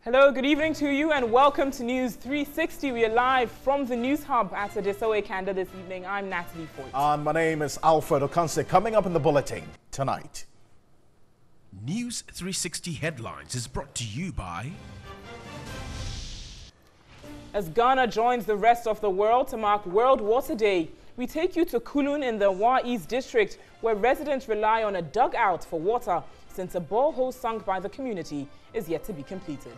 Hello, good evening to you and welcome to News 360. We are live from the News Hub at Adesowe Kanda this evening. I'm Natalie Foyt. And my name is Alfred Okanse. Coming up in the bulletin tonight. News 360 Headlines is brought to you by... As Ghana joins the rest of the world to mark World Water Day, we take you to Kulun in the Wa East District, where residents rely on a dugout for water since a borehole sunk by the community is yet to be completed.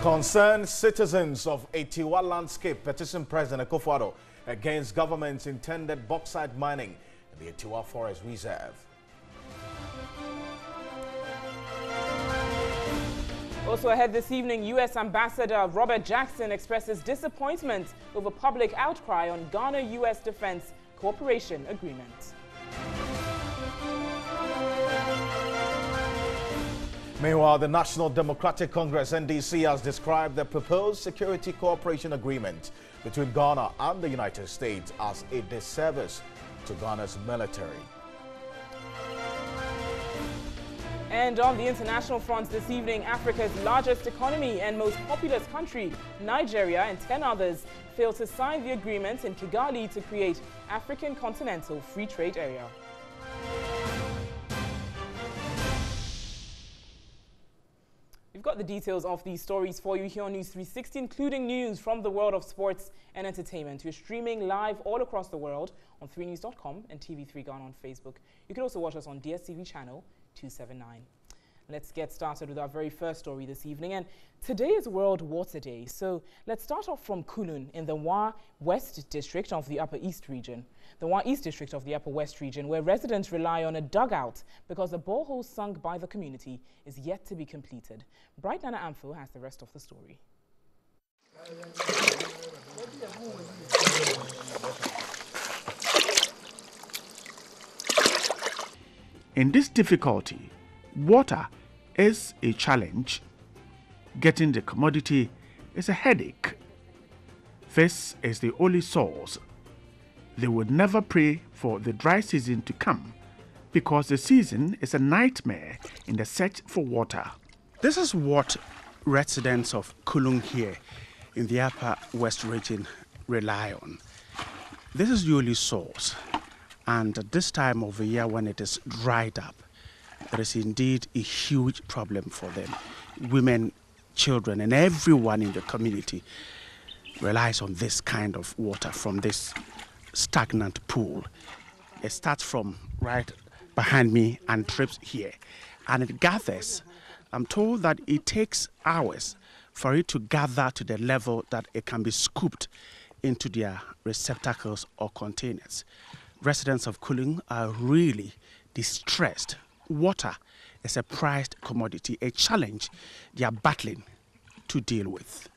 Concerned citizens of Etiwa Landscape petition President Akufo-Addo against government's intended bauxite mining in the Etiwa Forest Reserve. Also ahead this evening, U.S. Ambassador Robert Jackson expresses disappointment over public outcry on Ghana-U.S. Defense Cooperation Agreement. Meanwhile, the National Democratic Congress, NDC, has described the proposed security cooperation agreement between Ghana and the United States as a disservice to Ghana's military. And on the international front this evening, Africa's largest economy and most populous country, Nigeria, and 10 others failed to sign the agreement in Kigali to create African Continental Free Trade Area. We've got the details of these stories for you here on News 360, including news from the world of sports and entertainment. We're streaming live all across the world on 3news.com and TV3 Ghana on Facebook. You can also watch us on DSTV channel 279. Let's get started with our very first story this evening. And today is World Water Day. So let's start off from Kulun in the Wa West District of the Upper East region. The Wa East District of the Upper West region, where residents rely on a dugout because the borehole sunk by the community is yet to be completed. Bright Nana Amfo has the rest of the story. In this difficulty, water is a challenge. Getting the commodity is a headache. This is the only source. They would never pray for the dry season to come because the season is a nightmare in the search for water. This is what residents of Kulun here in the Upper West region rely on. This is the only source. And at this time of the year when it is dried up, there is indeed a huge problem for them. Women, children, and everyone in the community relies on this kind of water from this stagnant pool. It starts from right behind me and drips here, and it gathers. I'm told that it takes hours for it to gather to the level that it can be scooped into their receptacles or containers. Residents of Kulun are really distressed. Water is a prized commodity, a challenge they are battling to deal with.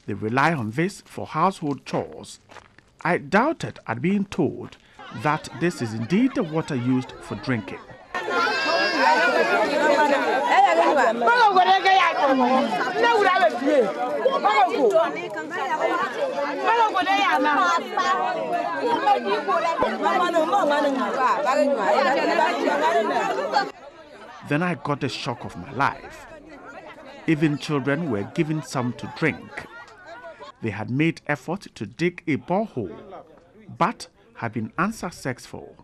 They rely on this for household chores. I doubted at being told that this is indeed the water used for drinking. Then I got the shock of my life. Even children were given some to drink. They had made effort to dig a borehole, but had been unsuccessful.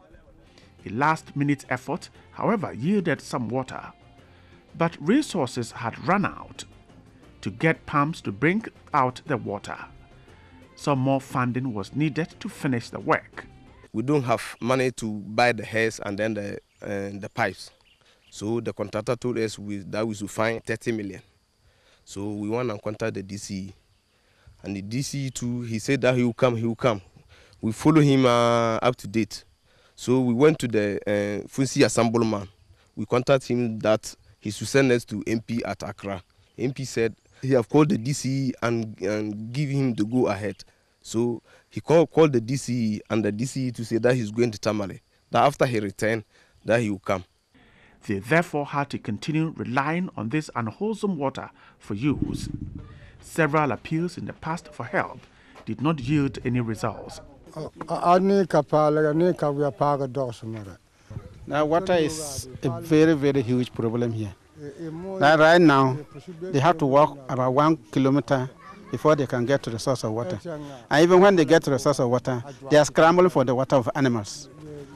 A last-minute effort, however, yielded some water, but resources had run out. To get pumps to bring out the water, some more funding was needed to finish the work. We don't have money to buy the hairs and then the pipes. So the contractor told us that we should find 30 million. So we want to contact the DCE. And the DCE too, he said that he will come. We follow him up to date. So we went to the Funsi Assemblyman. We contacted him that he should send us to MP at Accra. MP said he have called the DCE and give him the go ahead. So he called the DCE and the DCE to say that he's going to Tamale. That after he returned, that he will come. They therefore had to continue relying on this unwholesome water for use. Several appeals in the past for help did not yield any results. Now water is a very, very huge problem here. Right now, they have to walk about 1 kilometer before they can get to the source of water. And even when they get to the source of water, they are scrambling for the water of animals.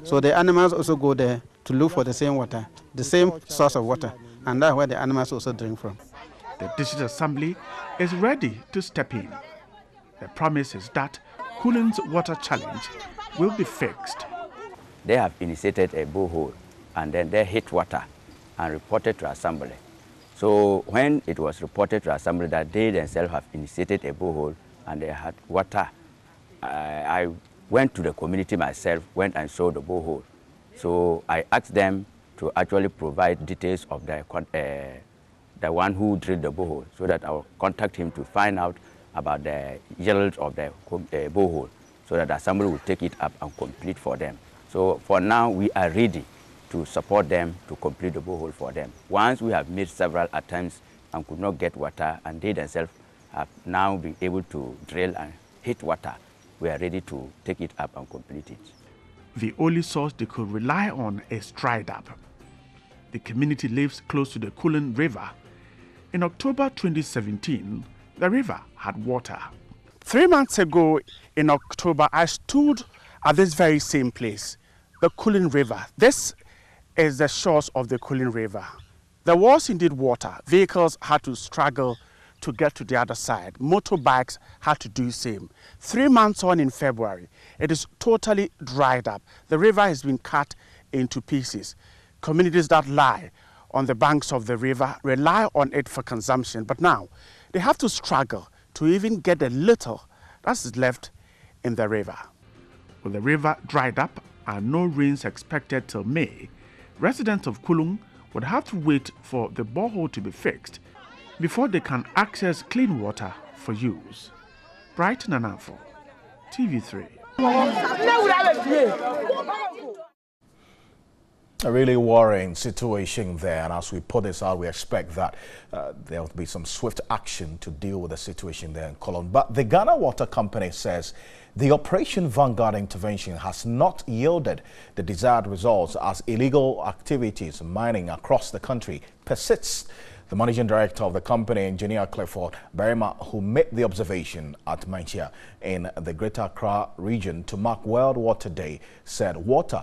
So the animals also go there to look for the same water, the same source of water, and that's where the animals also drink from. The District Assembly is ready to step in. The promise is that Kulun's water challenge will be fixed. They have initiated a borehole and then they hit water and reported to Assembly. So when it was reported to Assembly that they themselves have initiated a borehole and they had water, I went to the community myself, went and saw the borehole. So I asked them to actually provide details of the one who drilled the borehole so that I will contact him to find out about the yield of the borehole so that the Assembly will take it up and complete for them. So for now, we are ready to support them to complete the borehole for them. Once we have made several attempts and could not get water, and they themselves have now been able to drill and hit water, we are ready to take it up and complete it. The only source they could rely on is dried up. The community lives close to the Kulun River. In October 2017, the river had water. 3 months ago in October, I stood at this very same place, the Kulun River. This is the shores of the Kulun River. There was indeed water. Vehicles had to struggle to get to the other side. Motorbikes had to do same. 3 months on in February, it is totally dried up. The river has been cut into pieces. Communities that lie on the banks of the river rely on it for consumption, but now they have to struggle to even get a little that's left in the river. With the river dried up and no rains expected till May, residents of Kulun would have to wait for the borehole to be fixed before they can access clean water for use. Brighton and Anfo, TV3. A really worrying situation there, and as we put this out, we expect that there will be some swift action to deal with the situation there in Kulun. But the Ghana Water Company says the Operation Vanguard intervention has not yielded the desired results as illegal activities mining across the country persists. The managing director of the company, Engineer Clifford Berima, who made the observation at Manchia in the Greater Accra region to mark World Water Day, said water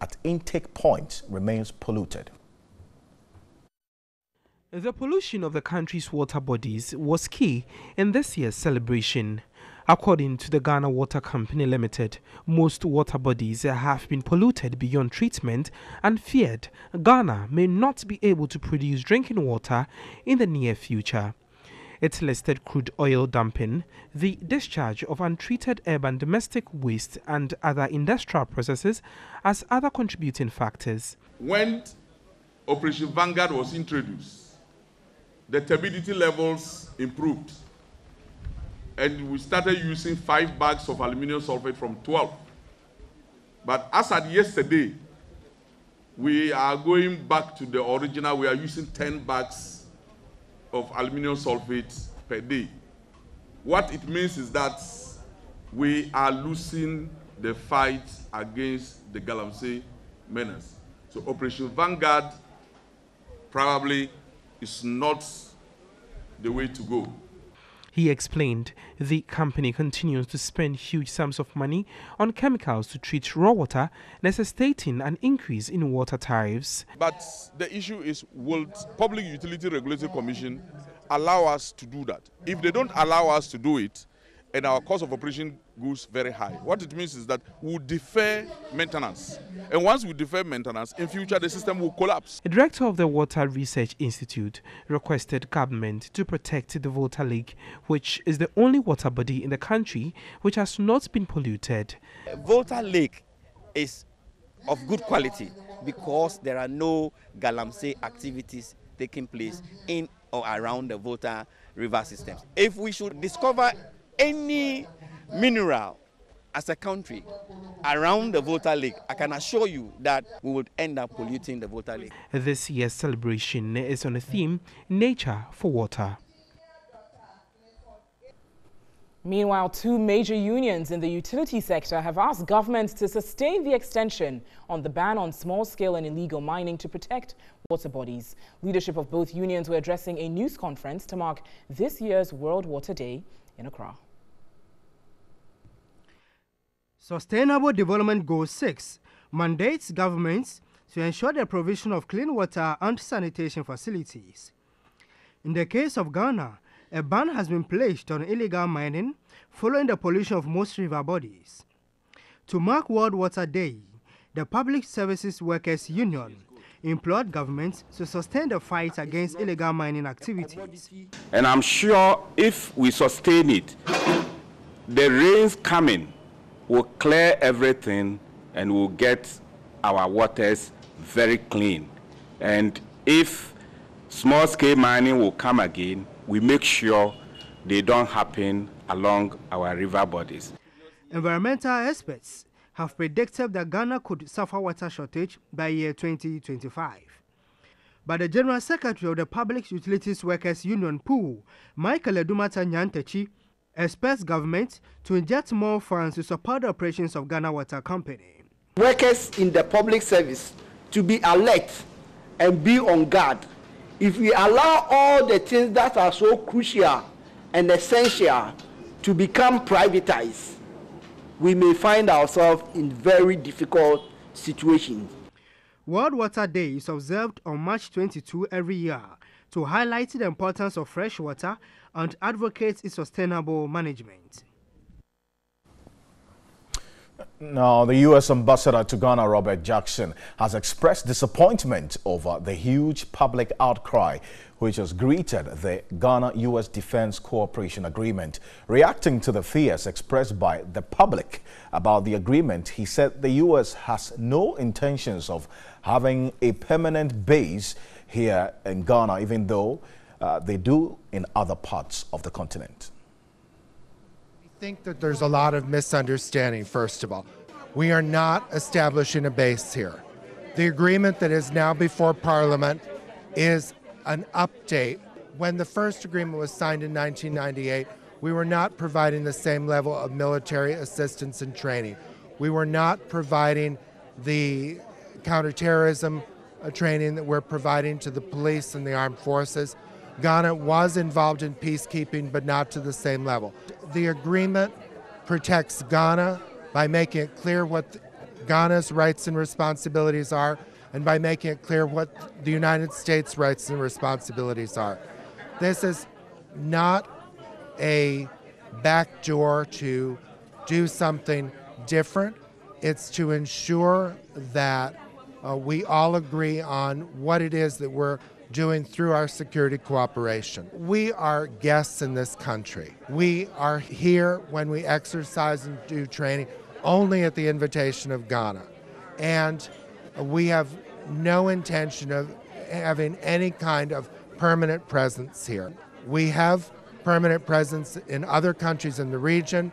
at intake points remains polluted. The pollution of the country's water bodies was key in this year's celebration. According to the Ghana Water Company Limited, most water bodies have been polluted beyond treatment and feared Ghana may not be able to produce drinking water in the near future. It listed crude oil dumping, the discharge of untreated urban domestic waste and other industrial processes as other contributing factors. When Operation Vanguard was introduced, the turbidity levels improved, and we started using 5 bags of aluminum sulfate from 12. But as at yesterday, we are going back to the original. We are using 10 bags of aluminum sulfate per day. What it means is that we are losing the fight against the Galamsey menace. So Operation Vanguard probably is not the way to go. He explained the company continues to spend huge sums of money on chemicals to treat raw water, necessitating an increase in water tariffs. But the issue is, will Public Utility Regulatory Commission allow us to do that? If they don't allow us to do it, and our cost of operation goes very high, what it means is that we'll defer maintenance. And once we defer maintenance, in future the system will collapse. The director of the Water Research Institute requested government to protect the Volta Lake, which is the only water body in the country which has not been polluted. Volta Lake is of good quality because there are no Galamsey activities taking place in or around the Volta river systems. If we should discover any mineral as a country around the Volta Lake, I can assure you that we would end up polluting the Volta Lake. This year's celebration is on the theme Nature for Water. Meanwhile, two major unions in the utility sector have asked governments to sustain the extension on the ban on small-scale and illegal mining to protect water bodies. Leadership of both unions were addressing a news conference to mark this year's World Water Day in Accra. Sustainable Development Goal 6 mandates governments to ensure the provision of clean water and sanitation facilities. In the case of Ghana, a ban has been placed on illegal mining following the pollution of most river bodies. To mark World Water Day, the Public Services Workers Union implored governments to sustain the fight against illegal mining activities. And I'm sure if we sustain it, the rains coming will clear everything and will get our waters very clean. And if small-scale mining will come again, we make sure they don't happen along our river bodies. Environmental experts have predicted that Ghana could suffer water shortage by year 2025. But the General Secretary of the Public Utilities Workers Union (PUW), Michael Edumata Nyantechi, expects government to inject more funds to support the operations of Ghana Water Company. Workers in the public service to be alert and be on guard. If we allow all the things that are so crucial and essential to become privatized, we may find ourselves in very difficult situations. World Water Day is observed on March 22 every year to highlight the importance of fresh water and advocate its sustainable management. Now, the U.S. Ambassador to Ghana, Robert Jackson, has expressed disappointment over the huge public outcry which has greeted the Ghana-U.S. Defense Cooperation Agreement. Reacting to the fears expressed by the public about the agreement, he said the U.S. has no intentions of having a permanent base here in Ghana, even though they do in other parts of the continent. I think that there's a lot of misunderstanding, first of all. We are not establishing a base here. The agreement that is now before Parliament is an update. When the first agreement was signed in 1998, we were not providing the same level of military assistance and training. We were not providing the counterterrorism training that we're providing to the police and the armed forces. Ghana was involved in peacekeeping, but not to the same level. The agreement protects Ghana by making it clear what Ghana's rights and responsibilities are, and by making it clear what the United States' rights and responsibilities are. This is not a backdoor to do something different. It's to ensure that we all agree on what it is that we're doing through our security cooperation. We are guests in this country. We are here when we exercise and do training only at the invitation of Ghana. And we have no intention of having any kind of permanent presence here. We have permanent presence in other countries in the region.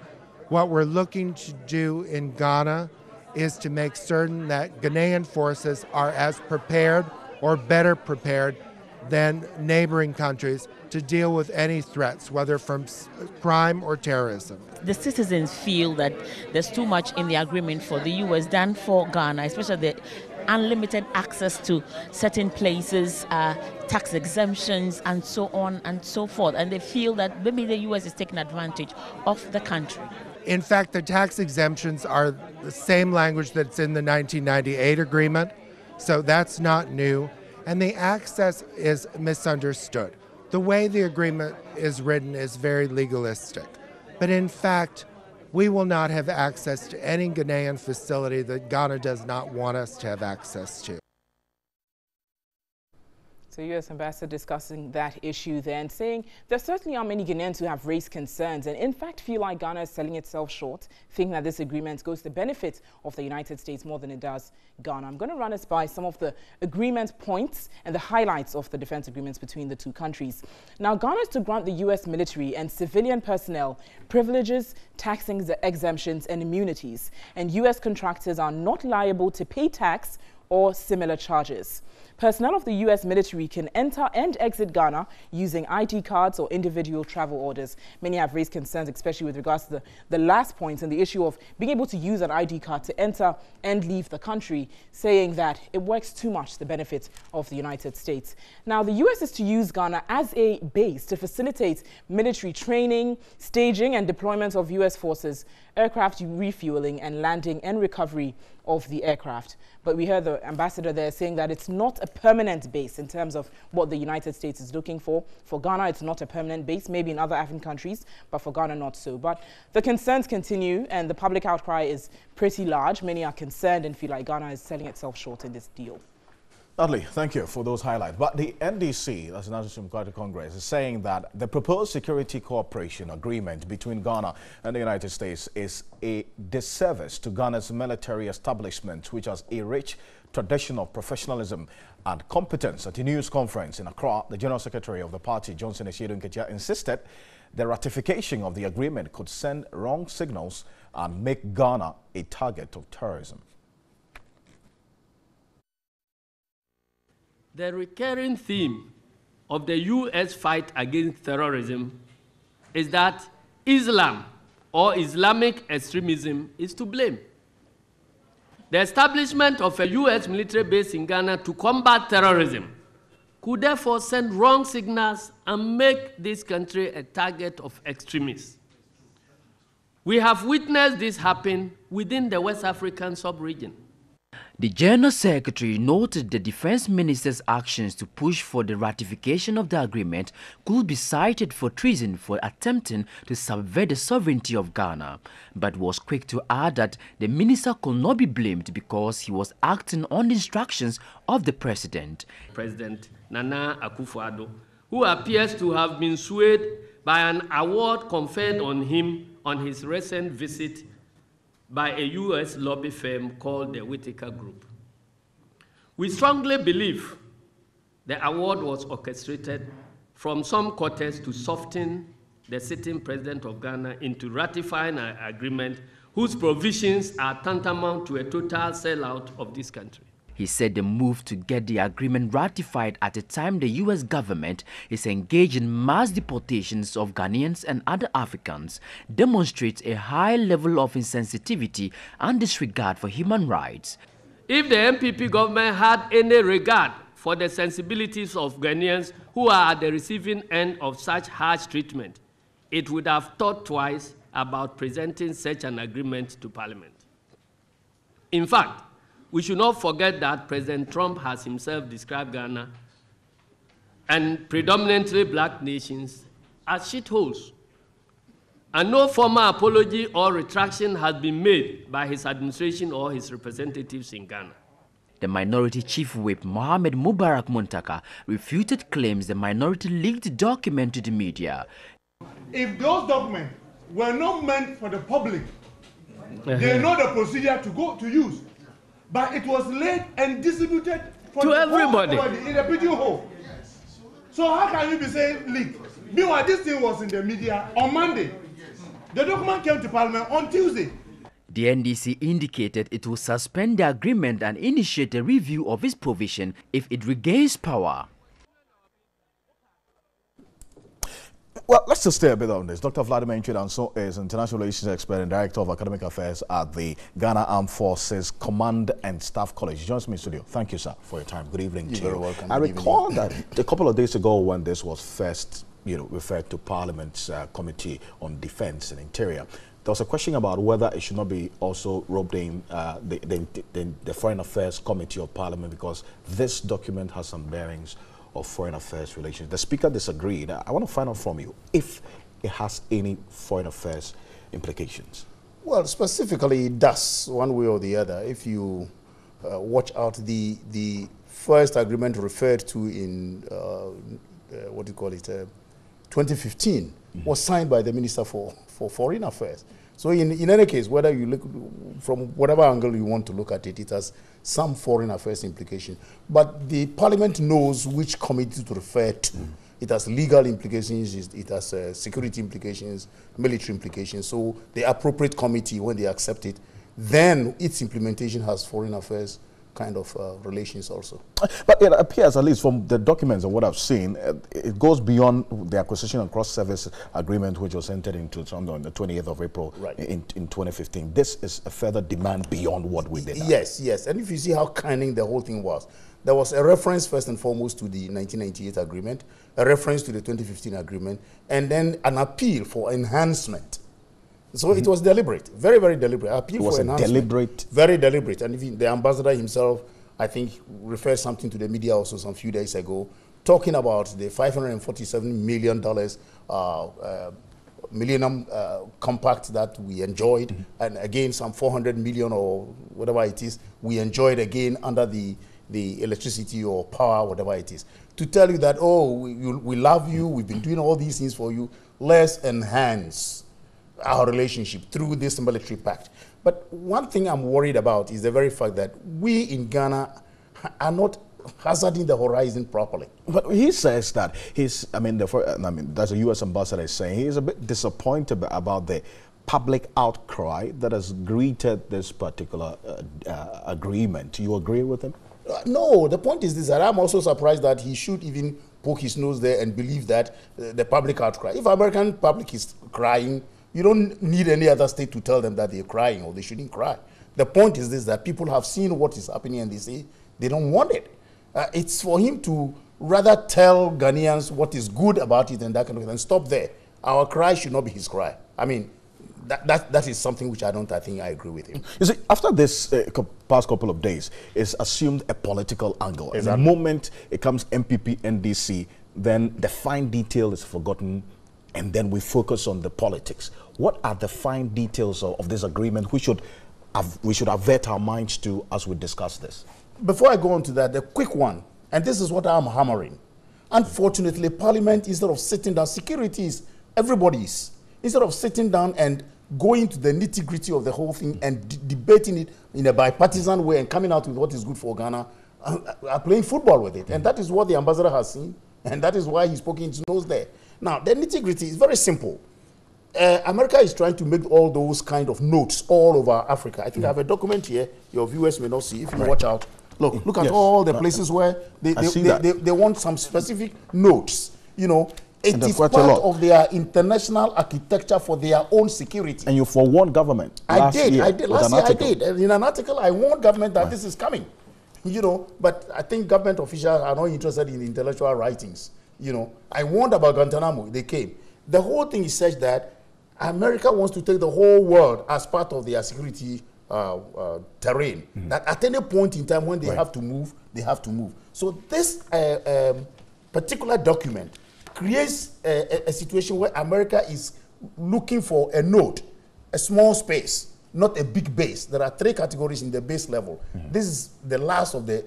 What we're looking to do in Ghana is to make certain that Ghanaian forces are as prepared or better prepared than neighboring countries to deal with any threats, whether from crime or terrorism. The citizens feel that there's too much in the agreement for the U.S. than for Ghana, especially the unlimited access to certain places, tax exemptions, and so on and so forth. And they feel that maybe the U.S. is taking advantage of the country. In fact, the tax exemptions are the same language that's in the 1998 agreement, so that's not new. And the access is misunderstood. The way the agreement is written is very legalistic. But in fact, we will not have access to any Ghanaian facility that Ghana does not want us to have access to. So U.S. Ambassador discussing that issue then, saying there certainly are many Ghanaians who have raised concerns and in fact feel like Ghana is selling itself short, thinking that this agreement goes to the benefit of the United States more than it does Ghana. I'm going to run us by some of the agreement points and the highlights of the defense agreements between the two countries. Now, Ghana is to grant the U.S. military and civilian personnel privileges, tax exemptions and immunities, and U.S. contractors are not liable to pay tax or similar charges. Personnel of the U.S. military can enter and exit Ghana using ID cards or individual travel orders. Many have raised concerns, especially with regards to the last point and the issue of being able to use an ID card to enter and leave the country, saying that it works too much to the benefit of the United States. Now, the U.S. is to use Ghana as a base to facilitate military training, staging and deployment of U.S. forces, aircraft refueling and landing and recovery of the aircraft. But we heard the ambassador there saying that it's not a permanent base in terms of what the United States is looking for. For Ghana, it's not a permanent base, maybe in other African countries, but for Ghana, not so. But the concerns continue and the public outcry is pretty large. Many are concerned and feel like Ghana is selling itself short in this deal. Dudley, thank you for those highlights. But the NDC, that's the National Democratic Congress, is saying that the proposed security cooperation agreement between Ghana and the United States is a disservice to Ghana's military establishment, which has a rich tradition of professionalism and competence. At a news conference in Accra, the General Secretary of the party, Johnson Esiedu Nketia, insisted the ratification of the agreement could send wrong signals and make Ghana a target of terrorism. The recurring theme of the U.S. fight against terrorism is that Islam or Islamic extremism is to blame. The establishment of a U.S. military base in Ghana to combat terrorism could therefore send wrong signals and make this country a target of extremists. We have witnessed this happen within the West African sub-region. The General Secretary noted the Defense Minister's actions to push for the ratification of the agreement could be cited for treason for attempting to subvert the sovereignty of Ghana, but was quick to add that the minister could not be blamed because he was acting on the instructions of the president. President Nana Akufo-Addo, who appears to have been swayed by an award conferred on him on his recent visit by a U.S. lobby firm called the Whitaker Group. We strongly believe the award was orchestrated from some quarters to soften the sitting president of Ghana into ratifying an agreement whose provisions are tantamount to a total sellout of this country. He said the move to get the agreement ratified at a time the U.S. government is engaged in mass deportations of Ghanaians and other Africans demonstrates a high level of insensitivity and disregard for human rights. If the NPP government had any regard for the sensibilities of Ghanaians who are at the receiving end of such harsh treatment, it would have thought twice about presenting such an agreement to Parliament. In fact, we should not forget that President Trump has himself described Ghana and predominantly black nations as shitholes. And no formal apology or retraction has been made by his administration or his representatives in Ghana. The Minority Chief Whip Mohamed Mubarak Muntaka refuted claims the minority leaked the document to the media. If those documents were not meant for the public, they know the procedure to use. But it was laid and distributed to everybody in a pigeonhole. So how can you be saying leak? Meanwhile, this thing was in the media on Monday. The document came to Parliament on Tuesday. The NDC indicated it will suspend the agreement and initiate a review of its provision if it regains power. Well, let's just stay a bit on this. Dr. Vladimir Nchidanso is international relations expert and director of academic affairs at the Ghana Armed Forces Command and Staff College. He joins me in studio. Thank you, sir, for your time. Good evening to you. You're very welcome. I recall that a couple of days ago when this was first, referred to Parliament's Committee on Defense and Interior, there was a question about whether it should not be also roped in the Foreign Affairs Committee of Parliament because this document has some bearings of foreign affairs relations. The Speaker disagreed. I want to find out from you if it has any foreign affairs implications. Well, specifically it does, one way or the other. If you watch out, the first agreement referred to in, 2015, was signed by the Minister for Foreign Affairs. So in any case, whether you look from whatever angle you want to look at it, it has some foreign affairs implication. But the Parliament knows which committee to refer to. It has legal implications, it has security implications, military implications. So the appropriate committee, when they accept it, then its implementation has foreign affairs kind of relations also. But it appears, at least from the documents and what I've seen, it goes beyond the acquisition and cross-service agreement which was entered into on the 28th of April in 2015. This is a further demand beyond what we did. Yes, yes. And if you see how cunning the whole thing was, there was a reference first and foremost to the 1998 agreement, a reference to the 2015 agreement, and then an appeal for enhancement. So it was deliberate, very, very deliberate. Appeal for enhancement. Deliberate. Very deliberate. And even the ambassador himself, I think, referred something to the media also some few days ago, talking about the $547 million Millennium Compact that we enjoyed, and again some 400 million or whatever it is, we enjoyed again under the electricity or power, whatever it is. To tell you that, oh, we love you, we've been doing all these things for you, let's enhance our relationship through this military pact. But one thing I'm worried about is the very fact that we in Ghana are not hazarding the horizon properly. But he says that there's a U.S. ambassador saying he's a bit disappointed about the public outcry that has greeted this particular agreement. Do you agree with him? No, the point is this, that I'm also surprised that he should even poke his nose there and believe that the public outcry. If American public is crying, you don't need any other state to tell them that they're crying or they shouldn't cry. The point is this, that people have seen what is happening and they say they don't want it. It's for him to rather tell Ghanaians what is good about it and that kind of thing, and stop there. Our cry should not be his cry. I mean, that is something which I think I agree with him. You see, after this past couple of days, it's assumed a political angle. Exactly. And the moment it comes MPP, NDC, then the fine detail is forgotten, and then we focus on the politics. What are the fine details of this agreement we should avert our minds to as we discuss this? Before I go on to that, the quick one, and this is what I'm hammering. Unfortunately, Parliament, instead of sitting down, securities, everybody's, instead of sitting down and going to the nitty-gritty of the whole thing and debating it in a bipartisan way and coming out with what is good for Ghana, are playing football with it. And that is what the ambassador has seen, and that is why he's poking his nose there. Now, the nitty-gritty is very simple. America is trying to make all those kind of notes all over Africa. I think I have a document here your viewers may not see if you watch out. Look at all the places where they want some specific notes. You know, it is part of their international architecture for their own security. And you forewarned government last year. Last year I did. In an article, I warned government that this is coming. You know, but I think government officials are not interested in intellectual writings. You know, I warned about Guantanamo. They came. The whole thing is such that America wants to take the whole world as part of their security terrain. That at any point in time when they have to move, they have to move. So this particular document creates a situation where America is looking for a node, a small space, not a big base. There are three categories in the base level. This is the last of that.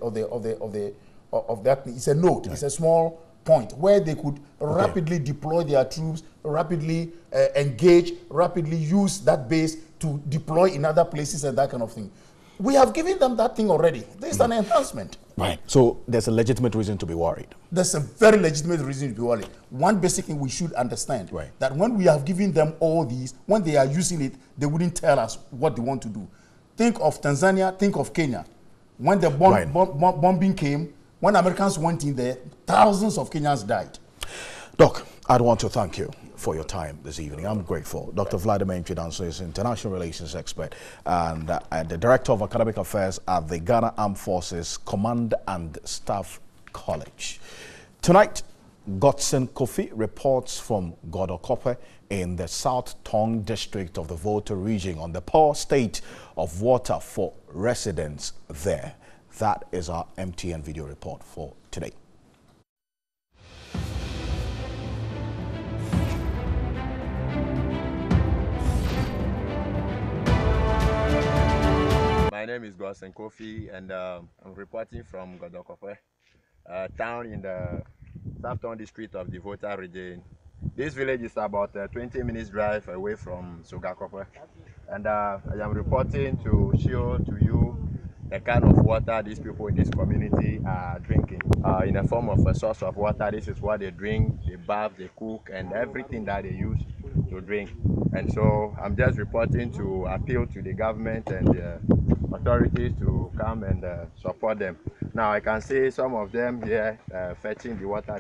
It's a node. It's a small point where they could rapidly deploy their troops, rapidly engage, rapidly use that base to deploy in other places and that kind of thing. We have given them that thing already. There's an enhancement. Right. So there's a legitimate reason to be worried. There's a very legitimate reason to be worried. One basic thing we should understand, that when we have given them all these, when they are using it, they wouldn't tell us what they want to do. Think of Tanzania, think of Kenya. When the bombing came, when Americans went in there, thousands of Kenyans died. Doc, I'd want to thank you for your time this evening. I'm grateful. Dr. Vladimir Ntwe-Danso is international relations expert and the Director of Academic Affairs at the Ghana Armed Forces Command and Staff College. Tonight, Godson Kofi reports from Godokope in the South Tong district of the Volta region on the poor state of water for residents there. That is our MTN video report for today. My name is Godson Kofi, and I'm reporting from Godokope, town in the Southern district of the Volta region. This village is about a 20 minutes drive away from Sogakope, and I am reporting to show to you the kind of water these people in this community are drinking. In the form of a source of water, this is what they drink, they bath, they cook, and everything that they use to drink. And so I'm just reporting to appeal to the government and authorities to come and support them. Now I can see some of them here fetching the water.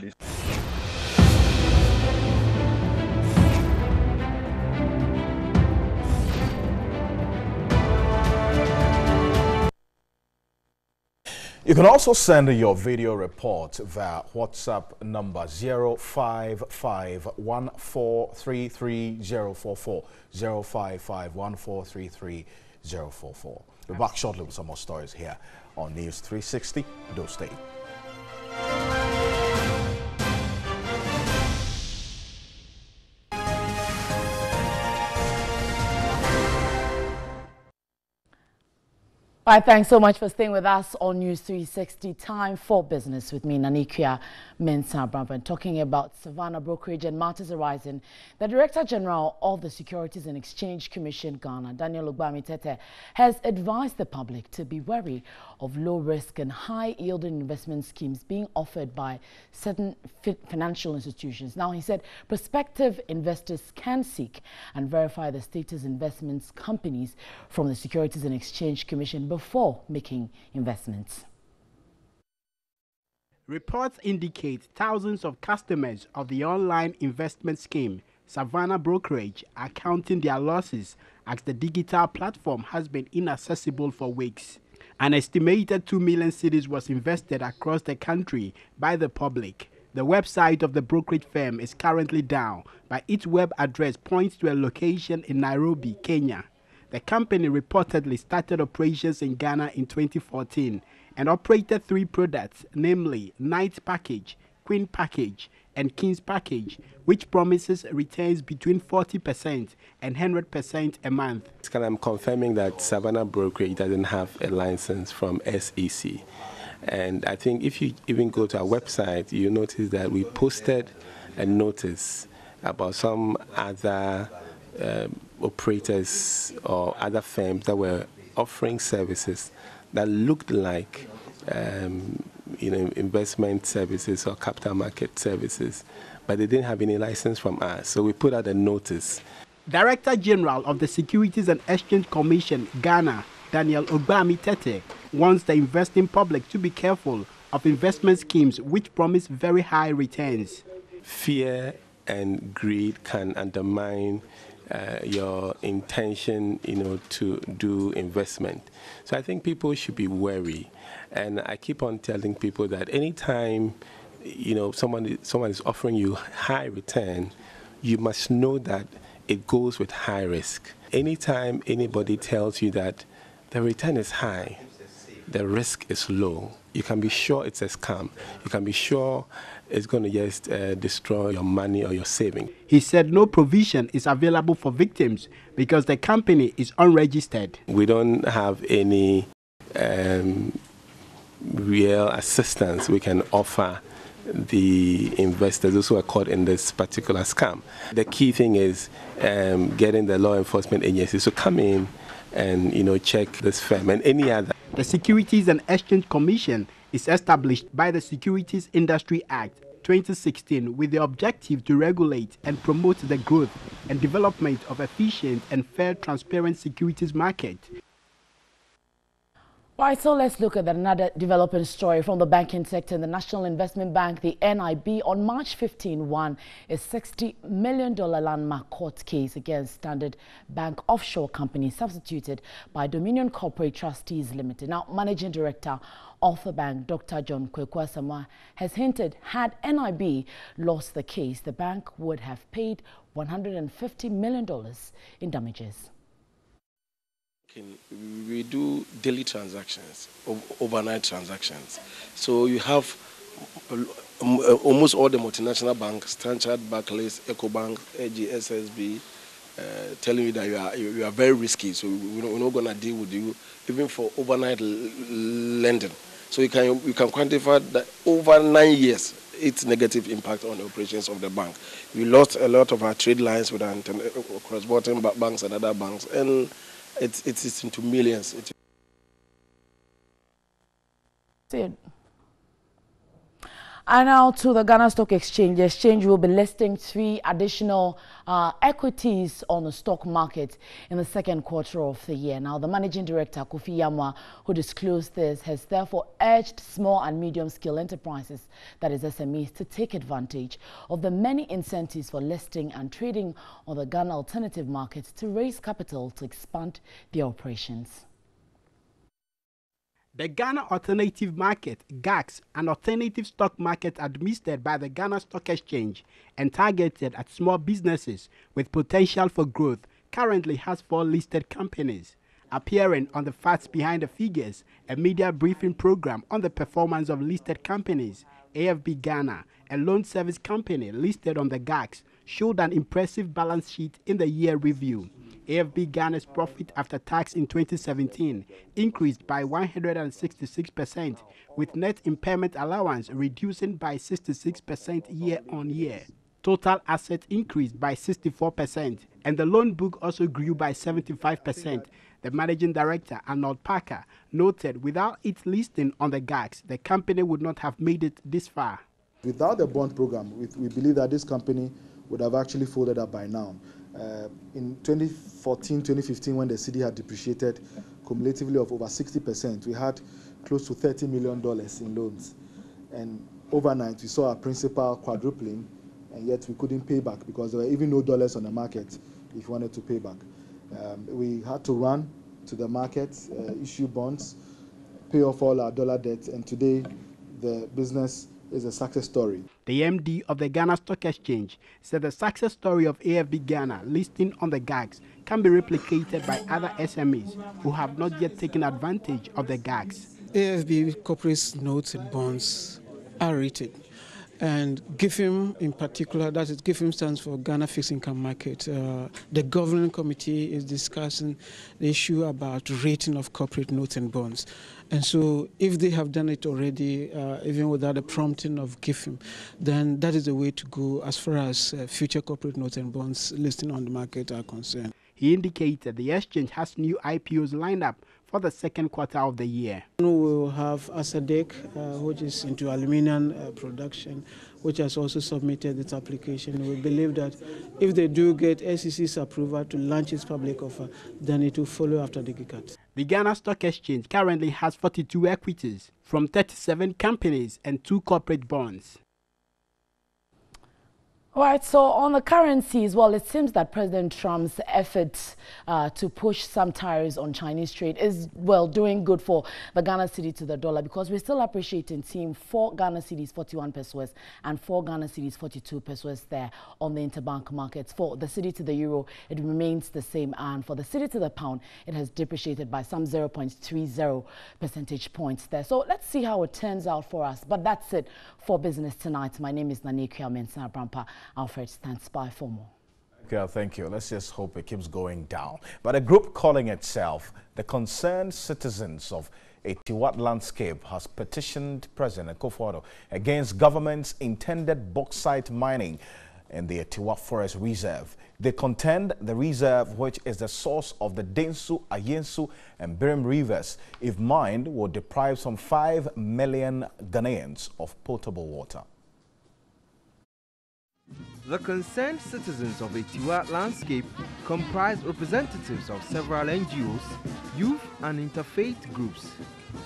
You can also send your video report via WhatsApp number 05514330044, 05514330044. We're back shortly with some more stories here on News 360. Don't stay. All right, thanks so much for staying with us on News 360. Time for business with me, Nanikia Mensah Brampan, talking about Savannah Brokerage and matters arising. The Director General of the Securities and Exchange Commission, Ghana, Daniel Ogbami-Tetteh, has advised the public to be wary of low-risk and high-yielding investment schemes being offered by certain financial institutions. Now, he said prospective investors can seek and verify the status investments companies from the Securities and Exchange Commission before making investments. Reports indicate thousands of customers of the online investment scheme Savannah Brokerage are counting their losses as the digital platform has been inaccessible for weeks. An estimated 2 million cedis was invested across the country by the public. The website of the brokerage firm is currently down, but its web address points to a location in Nairobi, Kenya. The company reportedly started operations in Ghana in 2014 and operated 3 products, namely Knight Package, Queen Package, and King's Package, which promises returns between 40% and 100% a month. I'm confirming that Savannah Brokerage doesn't have a license from SEC. And I think if you even go to our website, you notice that we posted a notice about some other operators or other firms that were offering services that looked like investment services or capital market services, but they didn't have any license from us. So we put out a notice. Director General of the Securities and Exchange Commission, Ghana, Daniel Ogbami-Tetteh, wants the investing public to be careful of investment schemes which promise very high returns. Fear and greed can undermine your intention, to do investment. So I think people should be wary. And I keep on telling people that anytime, someone is offering you high return, you must know that it goes with high risk. Anytime anybody tells you that the return is high, the risk is low, you can be sure it's a scam. You can be sure it's going to just destroy your money or your saving. He said no provision is available for victims because the company is unregistered. We don't have any real assistance we can offer the investors, those who are caught in this particular scam. The key thing is getting the law enforcement agencies to come in and check this firm and any other. The Securities and Exchange Commission is established by the Securities Industry Act 2016 with the objective to regulate and promote the growth and development of efficient and fair, transparent securities market. All right, so let's look at another developing story from the banking sector. The National Investment Bank, the NIB, on March 15 won a $60 million landmark court case against Standard Bank Offshore Company, substituted by Dominion Corporate Trustees Limited. Now, Managing Director of the bank, Dr. John Kweku Asamoah, has hinted had NIB lost the case, the bank would have paid $150 million in damages. We do daily transactions, overnight transactions. So you have almost all the multinational banks, Standard, Barclays, EcoBank, AG, SSB, telling you that you are very risky. So we're not going to deal with you, even for overnight lending. So you can quantify that over 9 years, its negative impact on the operations of the bank. We lost a lot of our trade lines with our cross-border banks and other banks, and it's into millions. And now to the Ghana Stock Exchange. The exchange will be listing 3 additional equities on the stock market in the second quarter of the year. Now, the Managing Director, Kofi Yamwa, who disclosed this, has therefore urged small and medium-scale enterprises, that is SMEs, to take advantage of the many incentives for listing and trading on the Ghana alternative market to raise capital to expand their operations. The Ghana Alternative Market, GAX, an alternative stock market administered by the Ghana Stock Exchange and targeted at small businesses with potential for growth, currently has 4 listed companies. Appearing on the Facts Behind the Figures, a media briefing program on the performance of listed companies, AFB Ghana, a loan service company listed on the GAX, showed an impressive balance sheet in the year review. AFB Ghana's profit after tax in 2017 increased by 166%, with net impairment allowance reducing by 66% year-on-year. Total assets increased by 64%, and the loan book also grew by 75%. The Managing Director, Arnold Parker, noted without its listing on the GAX, the company would not have made it this far. Without the bond program, we believe that this company would have actually folded up by now. In 2014, 2015, when the cedi had depreciated cumulatively of over 60%, we had close to $30 million in loans. And overnight, we saw our principal quadrupling, and yet we couldn't pay back because there were even no dollars on the market if we wanted to pay back. We had to run to the market, issue bonds, pay off all our dollar debt, and today the business is a success story. The MD of the Ghana Stock Exchange said the success story of AFB Ghana listing on the GAX can be replicated by other SMEs who have not yet taken advantage of the GAX. AFB corporate notes and bonds are rated. And GIFIM in particular, that is, GIFIM stands for Ghana Fixed Income Market. The governing committee is discussing the issue about rating of corporate notes and bonds. And so if they have done it already, even without the prompting of GIFIM, then that is the way to go as far as future corporate notes and bonds listing on the market are concerned. He indicated the exchange has new IPOs lined up for the second quarter of the year. We will have Asadek, which is into aluminium production, which has also submitted its application. We believe that if they do get SEC's approval to launch its public offer, then it will follow after the GICAT. The Ghana Stock Exchange currently has 42 equities from 37 companies and 2 corporate bonds. All right, so on the currencies, well, it seems that President Trump's efforts to push some tariffs on Chinese trade is, well, doing good for the Ghana cedi to the dollar, because we're still appreciating, seeing 4 Ghana cedis 41 pesos and 4 Ghana cedis 42 pesos there on the interbank markets. For the cedi to the euro, it remains the same, and for the cedi to the pound, it has depreciated by some 0.30 percentage points there. So let's see how it turns out for us. But that's it for business tonight. My name is Nanikia Mensah-Brampa. Alfred stands by for more. Okay, thank you. Let's just hope it keeps going down. But a group calling itself the Concerned Citizens of Etiwa Landscape has petitioned President Akufo-Addo against government's intended bauxite mining in the Etiwa Forest Reserve. They contend the reserve, which is the source of the Densu, Ayensu and Birim rivers, if mined, will deprive some 5 million Ghanaians of potable water. The Concerned Citizens of Etiwa Landscape comprise representatives of several NGOs, youth and interfaith groups.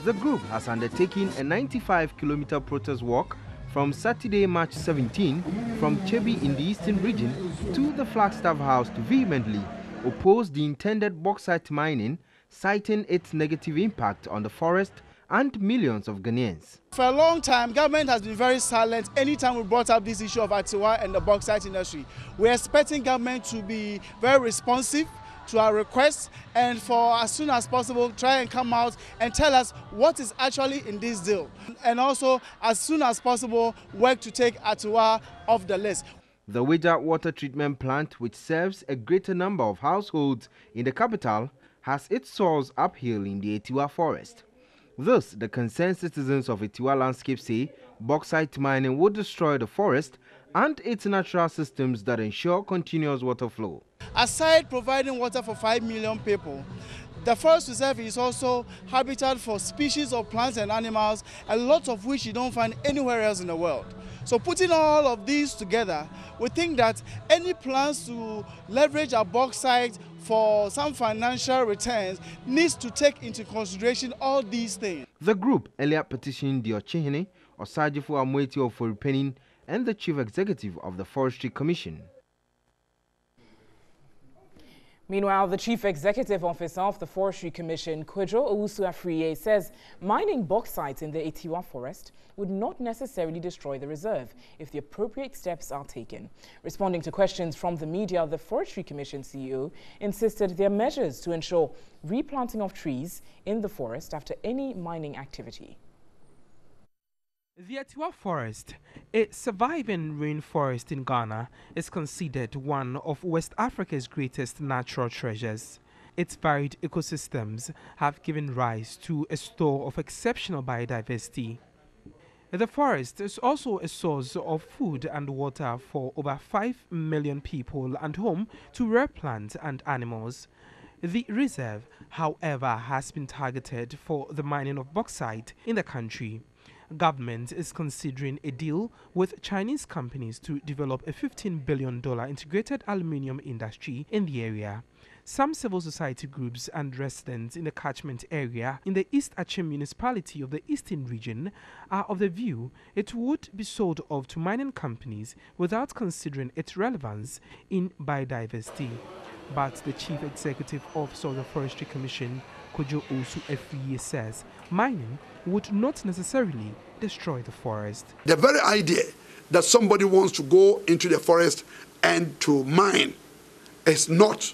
The group has undertaken a 95-kilometer protest walk from Saturday, March 17, from Chebi in the eastern region to the Flagstaff House to vehemently oppose the intended bauxite mining, citing its negative impact on the forest and millions of Ghanaians. For a long time, government has been very silent anytime we brought up this issue of Etiwa and the bauxite industry. We're expecting government to be very responsive to our requests and for as soon as possible try and come out and tell us what is actually in this deal. And also as soon as possible work to take Etiwa off the list. The Weja water treatment plant, which serves a greater number of households in the capital, has its source uphill in the Etiwa forest. Thus, the Concerned Citizens of Etiwa Landscape say bauxite mining would destroy the forest and its natural systems that ensure continuous water flow. Aside providing water for 5 million people, The forest reserve is also habitat for species of plants and animals, a lot of which you don't find anywhere else in the world. So putting all of these together, we think that any plans to leverage our bauxite for some financial returns needs to take into consideration all these things. The group earlier petitioned the Ochihene, Osagyefo Amoeti of Oripenin, and the Chief Executive of the Forestry Commission. Meanwhile, the Chief Executive Officer of the Forestry Commission, Kojo Owusu-Afriyie, says mining bauxite in the Etiwa forest would not necessarily destroy the reserve if the appropriate steps are taken. Responding to questions from the media, the Forestry Commission CEO insisted there are measures to ensure replanting of trees in the forest after any mining activity. The Etiwa Forest, a surviving rainforest in Ghana, is considered one of West Africa's greatest natural treasures. Its varied ecosystems have given rise to a store of exceptional biodiversity. The forest is also a source of food and water for over 5 million people and home to rare plants and animals. The reserve, however, has been targeted for the mining of bauxite in the country. Government is considering a deal with Chinese companies to develop a $15 billion integrated aluminium industry in the area. Some civil society groups and residents in the catchment area in the East Achim municipality of the Eastern region are of the view it would be sold off to mining companies without considering its relevance in biodiversity. But the Chief Executive Officer of the Forestry Commission, Kojo Owusu-Afriyie, says mining would not necessarily destroy the forest. The very idea that somebody wants to go into the forest and to mine is not,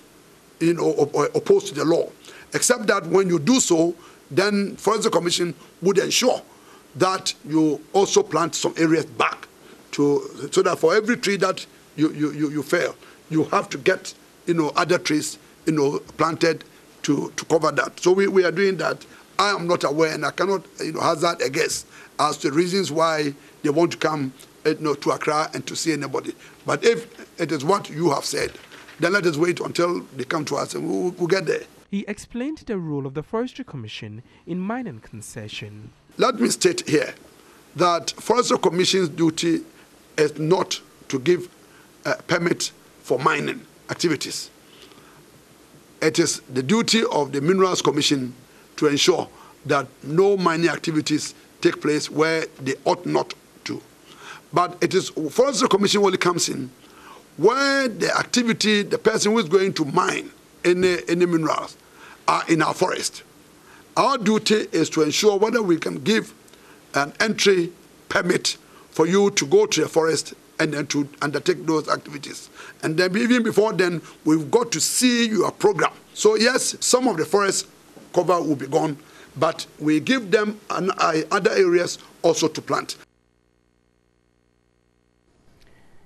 opposed to the law, except that when you do so, then Forestry Commission would ensure that you also plant some areas back so that for every tree that you fell, you have to get other trees planted to cover that. So we are doing that. I am not aware, and I cannot hazard a guess as to the reasons why they want to come to Accra and to see anybody. But if it is what you have said, then let us wait until they come to us and we'll get there. He explained the role of the Forestry Commission in mining concession. Let me state here that Forestry Commission's duty is not to give a permit for mining activities. It is the duty of the Minerals Commission to ensure that no mining activities take place where they ought not to. But it is Forestry Commission only comes in where the activity, the person who is going to mine any minerals are in our forest. Our duty is to ensure whether we can give an entry permit for you to go to the forest and then to undertake those activities. And then even before then, we've got to see your program. So yes, some of the forest cover will be gone, but we give them other areas also to plant.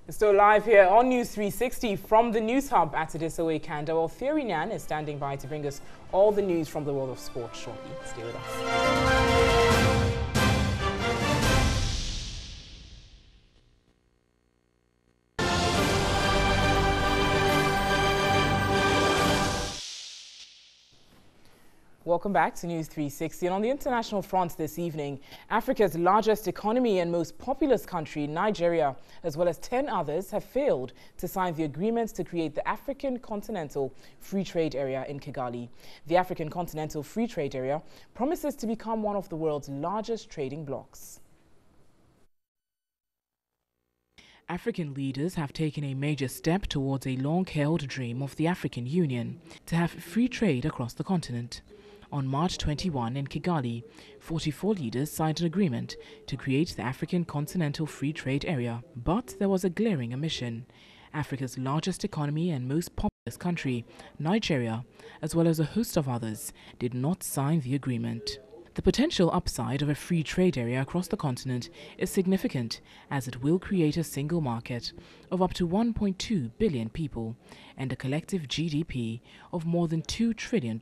Still live here on News 360 from the News Hub at Adisowe Kanda. Well, Theory Nyan is standing by to bring us all the news from the world of sport shortly. Stay with us. Welcome back to News 360. And on the international front this evening, Africa's largest economy and most populous country, Nigeria, as well as 10 others, have failed to sign the agreement to create the African Continental Free Trade Area in Kigali. The African Continental Free Trade Area promises to become one of the world's largest trading blocs. African leaders have taken a major step towards a long-held dream of the African Union to have free trade across the continent. On March 21 in Kigali, 44 leaders signed an agreement to create the African Continental Free Trade Area. But there was a glaring omission. Africa's largest economy and most populous country, Nigeria, as well as a host of others, did not sign the agreement. The potential upside of a free trade area across the continent is significant, as it will create a single market of up to 1.2 billion people and a collective GDP of more than $2 trillion.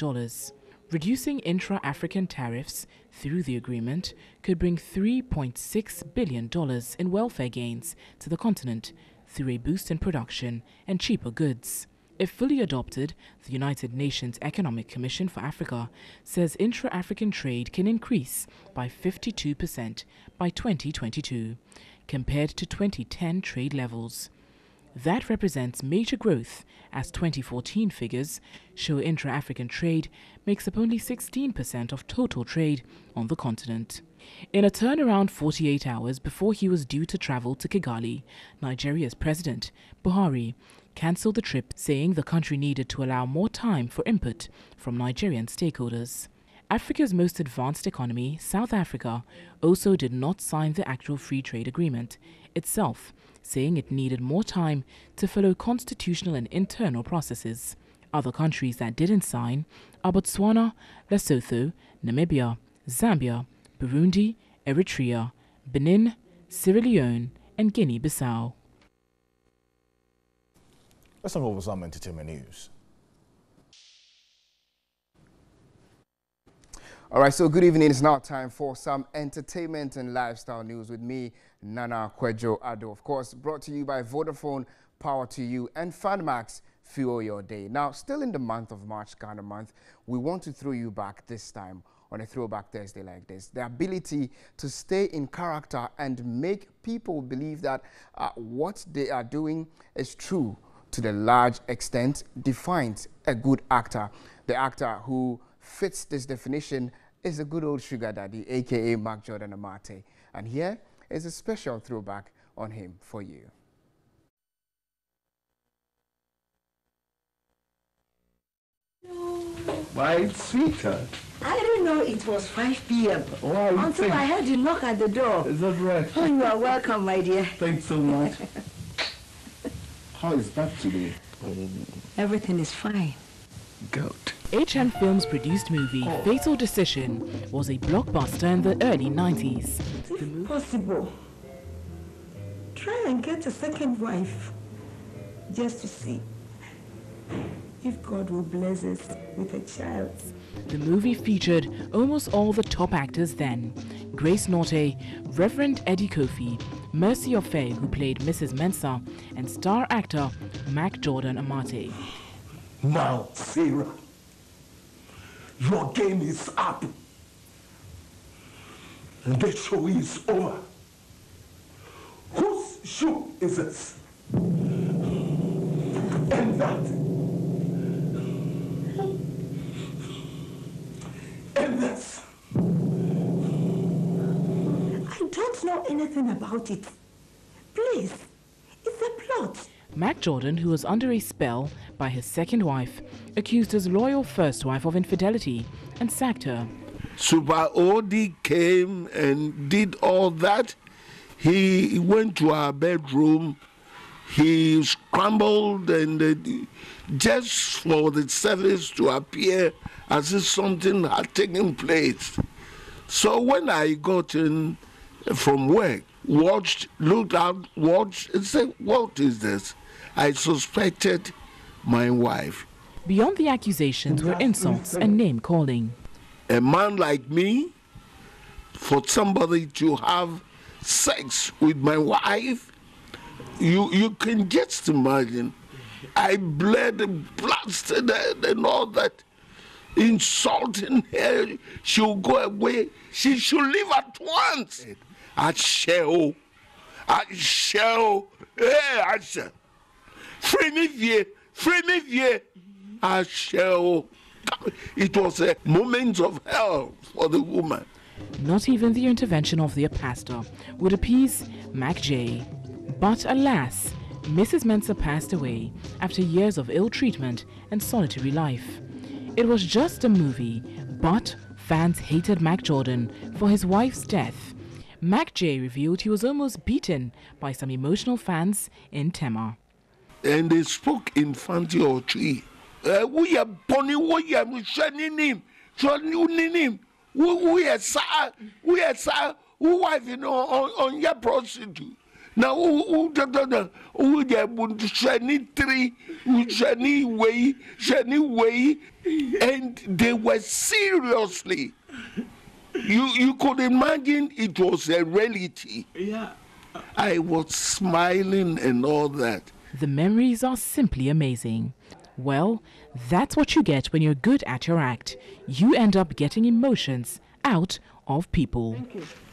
Reducing intra-African tariffs through the agreement could bring $3.6 billion in welfare gains to the continent through a boost in production and cheaper goods. If fully adopted, the United Nations Economic Commission for Africa says intra-African trade can increase by 52% by 2022, compared to 2010 trade levels. That represents major growth, as 2014 figures show intra-African trade makes up only 16% of total trade on the continent. In a turnaround 48 hours before he was due to travel to Kigali, Nigeria's President, Buhari, cancelled the trip, saying the country needed to allow more time for input from Nigerian stakeholders. Africa's most advanced economy, South Africa, also did not sign the actual free trade agreement itself, saying it needed more time to follow constitutional and internal processes. Other countries that didn't sign are Botswana, Lesotho, Namibia, Zambia, Burundi, Eritrea, Benin, Sierra Leone, and Guinea-Bissau. Let's move over some entertainment news. All right, so good evening. It's now time for some entertainment and lifestyle news with me, Nana Kwejo Ado. Of course, brought to you by Vodafone, Power to You, and FanMax, Fuel Your Day. Now, still in the month of March, Ghana month, we want to throw you back this time on a Throwback Thursday like this. The ability to stay in character and make people believe that what they are doing is true to the large extent defines a good actor. The actor who fits this definition is a good old sugar daddy, aka Mac Jordan Amartey. And here is a special throwback on him for you. My sweetheart. I didn't know it was 5 p.m. Why? Until I heard you knock at the door. Is that right? Oh, you are welcome, my dear. Thanks so much. How is that today? Everything is fine. Good. HN Films produced movie Fatal Decision was a blockbuster in the early 90s. If possible, try and get a second wife just to see if God will bless us with a child. The movie featured almost all the top actors then: Grace Norte, Reverend Eddie Kofi, Mercy Ofe, who played Mrs. Mensah, and star actor Mac Jordan Amartey. Now, Sarah, your game is up. And the show is over. Whose shoe is this? And that. And this. I don't know anything about it. Please, it's a plot. Mac Jordan, who was under a spell by his second wife, accused his loyal first wife of infidelity and sacked her. Super Odi came and did all that. He went to our bedroom. He scrambled and just for the service to appear as if something had taken place. So when I got in from work, looked out, watched, and said, what is this? I suspected my wife. Beyond the accusations were insults and name-calling. A man like me, for somebody to have sex with my wife, you can just imagine. I bled and blasted her and all that. Insulting her, she'll go away. She should leave at once. I shall. I shall. Frenivier. I shall. It was a moment of hell for the woman. Not even the intervention of their pastor would appease Mac J. But alas, Mrs. Mensah passed away after years of ill treatment and solitary life. It was just a movie, but fans hated Mac Jordan for his wife's death. Mac J revealed he was almost beaten by some emotional fans in Tema. And they spoke in Fanti or Tree. We are Bonnie, we are Shaninim, we are Sa, who wife, on your prostitute. Now, who Shani 3, Shani way, and they were seriously. You could imagine it was a reality. Yeah. I was smiling and all that. The memories are simply amazing. Well, that's what you get when you're good at your act. You end up getting emotions out of people.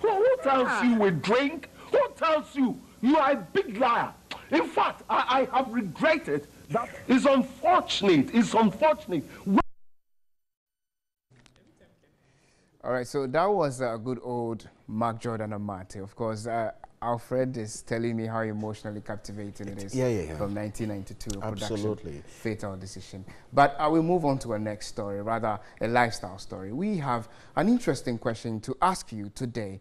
Who tells you we drink? Who tells you? You are a big liar. In fact, I have regretted that. It's unfortunate. It's unfortunate. All right, so that was a good old Mark Jordan Amate. Of course, Alfred is telling me how emotionally captivating it is from 1992. Absolutely. Fatal Decision. But I will move on to our next story, rather a lifestyle story. We have an interesting question to ask you today.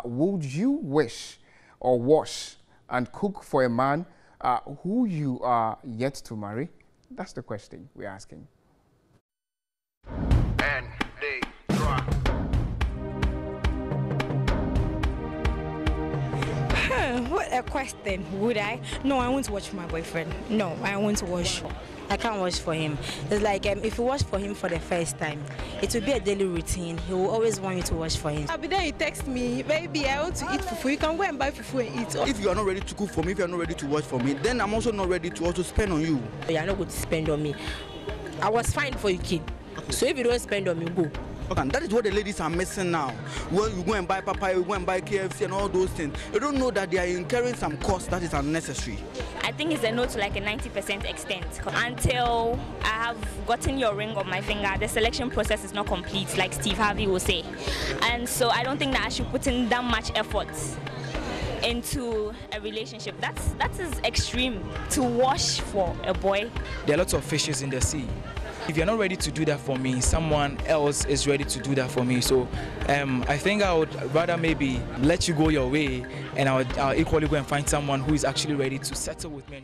Would you wish or wash and cook for a man who you are yet to marry? That's the question we're asking. And they drop. What a question. Would I? No, I won't watch for my boyfriend. No, I won't wash. I can't wash for him. It's like if you wash for him for the first time, it will be a daily routine. He will always want you to wash for him. But then you text me, baby, I want to eat fufu. You can go and buy fufu and eat. If you are not ready to cook for me, if you are not ready to wash for me, then I'm also not ready to also spend on you. You are not going to spend on me. I was fine for you, kid. So if you don't spend on me, go. And that is what the ladies are missing now. When you go and buy papaya, you go and buy KFC and all those things, you don't know that they are incurring some cost that is unnecessary. I think it's a no to like a 90% extent. Until I have gotten your ring on my finger, the selection process is not complete, like Steve Harvey will say. And so I don't think that I should put in that much effort into a relationship. That is extreme to wash for a boy. There are lots of fishes in the sea. If you're not ready to do that for me, someone else is ready to do that for me. So I think I would rather maybe let you go your way, and I'll equally go and find someone who is actually ready to settle with me.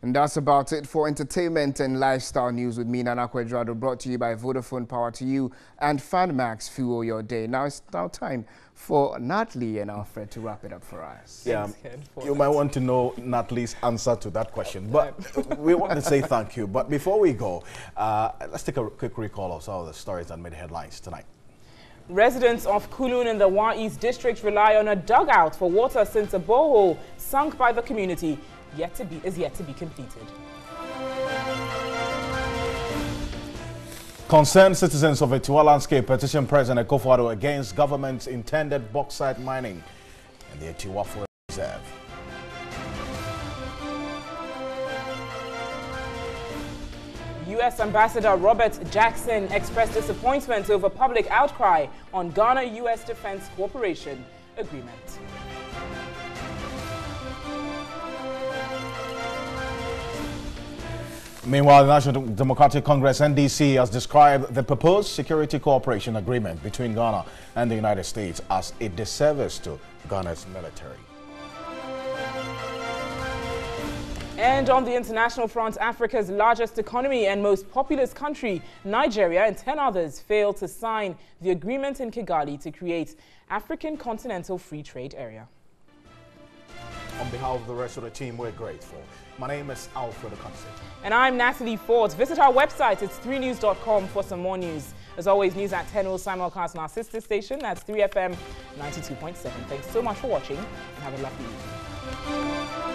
And that's about it for entertainment and lifestyle news with me, Nana Kwedrado, brought to you by Vodafone Power to You and FanMax Fuel Your Day. Now it's now time for Natalie and Alfred to wrap it up for us. Yeah, you might want to know Natalie's answer to that question, but we want to say thank you. But before we go, let's take a quick recall of some of the stories that made headlines tonight. Residents of Kulun in the Wa East district rely on a dugout for water since a borehole sunk by the community is yet to be completed. Concerned citizens of Etiwa Landscape petition President Akufo-Addo against government's intended bauxite mining in the Etiwa Forest Reserve. U.S. Ambassador Robert Jackson expressed disappointment over public outcry on Ghana-U.S. Defense Cooperation Agreement. Meanwhile, the National Democratic Congress, NDC, has described the proposed security cooperation agreement between Ghana and the United States as a disservice to Ghana's military. And on the international front, Africa's largest economy and most populous country, Nigeria, and 10 others failed to sign the agreement in Kigali to create African Continental Free Trade Area. On behalf of the rest of the team, we're grateful. My name is Alfred Okansi. And I'm Natalie Ford. Visit our website, it's 3news.com, for some more news. As always, news at 10 will simulcast on our sister station, that's 3FM 92.7. Thanks so much for watching and have a lovely evening.